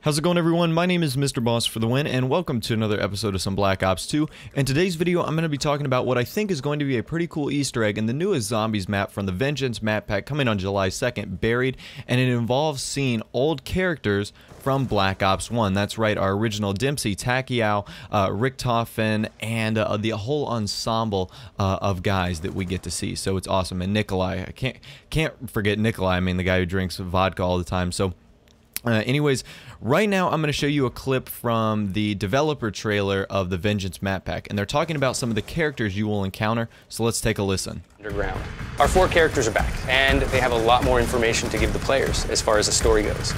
How's it going, everyone? My name is Mr. Boss for the win, and welcome to another episode of some Black Ops 2. In today's video, I'm going to be talking about what I think is going to be a pretty cool Easter egg in the newest Zombies map from the Vengeance map pack coming on July 2nd, Buried, and it involves seeing old characters from Black Ops 1. That's right, our original Dempsey, Takeo, Richtofen, and the whole ensemble of guys that we get to see. So it's awesome. And Nikolai, I can't forget Nikolai. I mean, the guy who drinks vodka all the time. So anyways, right now I'm going to show you a clip from the developer trailer of the Vengeance map pack, and they're talking about some of the characters you will encounter, so let's take a listen. Underground. Our 4 characters are back, and they have a lot more information to give the players as far as the story goes.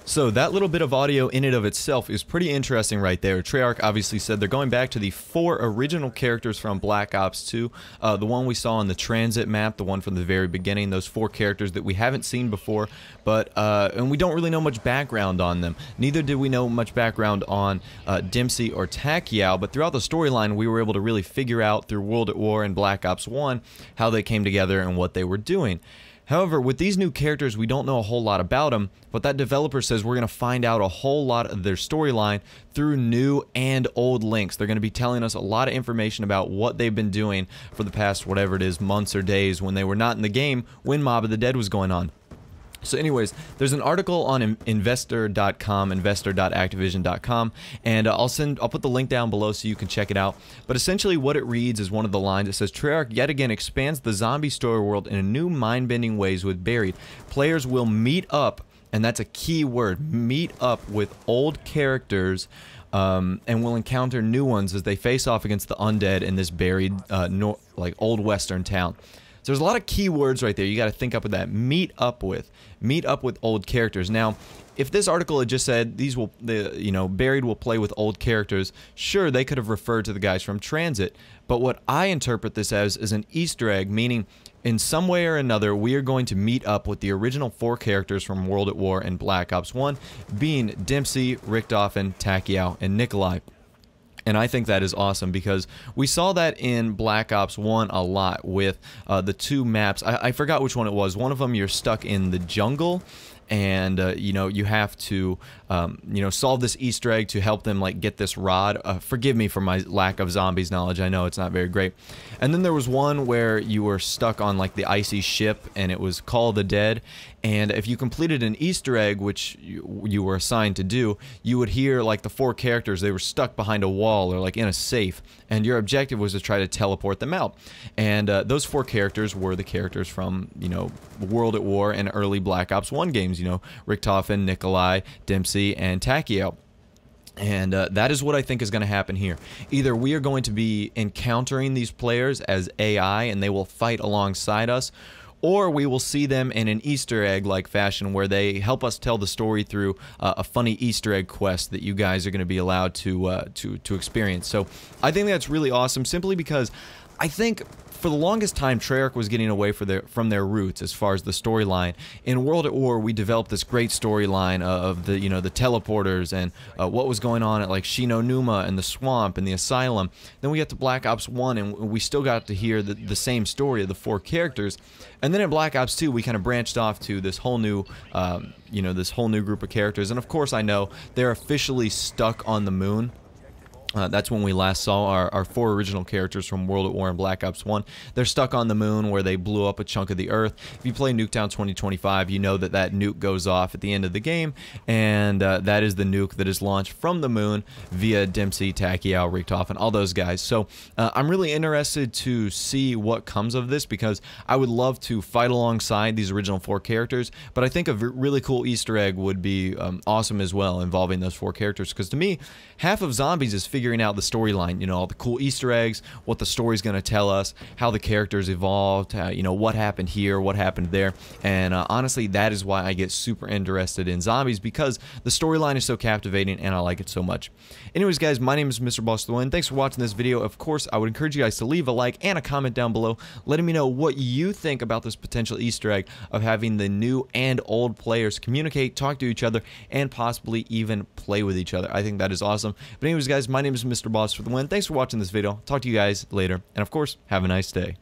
So that little bit of audio in and of itself is pretty interesting right there. Treyarch obviously said they're going back to the 4 original characters from Black Ops 2, the one we saw on the transit map, the one from the very beginning, those 4 characters that we haven't seen before, but and we don't really know much background on them. Neither did we know much background on Dempsey or Takeo, but throughout the storyline we were able to really figure out through World at War and Black Ops 1 how they came together and what they were doing. However, with these new characters, we don't know a whole lot about them, but that developer says we're going to find out a whole lot of their storyline through new and old links. They're going to be telling us a lot of information about what they've been doing for the past, whatever it is, months or days when they were not in the game when Mob of the Dead was going on. So anyways, there's an article on investor.com, investor.activision.com, and I'll put the link down below so you can check it out. But essentially what it reads is one of the lines. It says, Treyarch yet again expands the zombie story world in a new mind-bending ways with Buried. Players will meet up, and that's a key word, meet up with old characters, and will encounter new ones as they face off against the undead in this buried, like old western town. So there's a lot of key words right there you got to think up with that. Meet up with old characters. Now, if this article had just said these will, Buried will play with old characters, sure, they could have referred to the guys from Transit. But what I interpret this as is an Easter egg, meaning in some way or another we are going to meet up with the original 4 characters from World at War and Black Ops 1, being Dempsey, Richtofen, Takeo, and Nikolai. And I think that is awesome because we saw that in Black Ops 1 a lot with the 2 maps. I forgot which one it was. One of them you're stuck in the jungle, and you have to solve this Easter egg to help them like get this rod. Forgive me for my lack of zombies knowledge. I know it's not very great. And then there was one where you were stuck on like the icy ship, and it was Call of the Dead. And if you completed an Easter egg, which you were assigned to do, you would hear like the 4 characters. They were stuck behind a wall or like in a safe, and your objective was to try to teleport them out. And those 4 characters were the characters from World at War and early Black Ops 1 games. Richtofen, Nikolai, Dempsey, and Takeo. And that is what I think is going to happen here. Either we are going to be encountering these players as AI and they will fight alongside us, or we will see them in an Easter egg-like fashion where they help us tell the story through a funny Easter egg quest that you guys are going to be allowed to experience. So I think that's really awesome, simply because I think for the longest time Treyarch was getting away from their roots as far as the storyline. In World at War, we developed this great storyline of the the teleporters and what was going on at like Shinonuma and the swamp and the asylum. Then we get to Black Ops 1 and we still got to hear the same story of the 4 characters. And then in Black Ops 2 we kind of branched off to this whole new this whole new group of characters. And of course I know they're officially stuck on the moon. That's when we last saw our 4 original characters from World at War and Black Ops 1. They're stuck on the moon where they blew up a chunk of the earth. If you play Nuketown 2025, you know that nuke goes off at the end of the game, and that is the nuke that is launched from the moon via Dempsey, Takeo, Richtofen, all those guys. So I'm really interested to see what comes of this because I would love to fight alongside these original 4 characters, but I think a really cool Easter egg would be awesome as well involving those 4 characters, because to me, half of Zombies is figuring out the storyline, all the cool Easter eggs, what the story's going to tell us, how the characters evolved, what happened here, what happened there. And honestly, that is why I get super interested in Zombies, because the storyline is so captivating and I like it so much. Anyways, guys, my name is Mr. Boss the Win. Thanks for watching this video. Of course, I would encourage you guys to leave a like and a comment down below letting me know what you think about this potential Easter egg of having the new and old players communicate, talk to each other, and possibly even play with each other. I think that is awesome. But anyways, guys, my name is Mr. Boss for the Win. Thanks for watching this video. Talk to you guys later. And of course, have a nice day.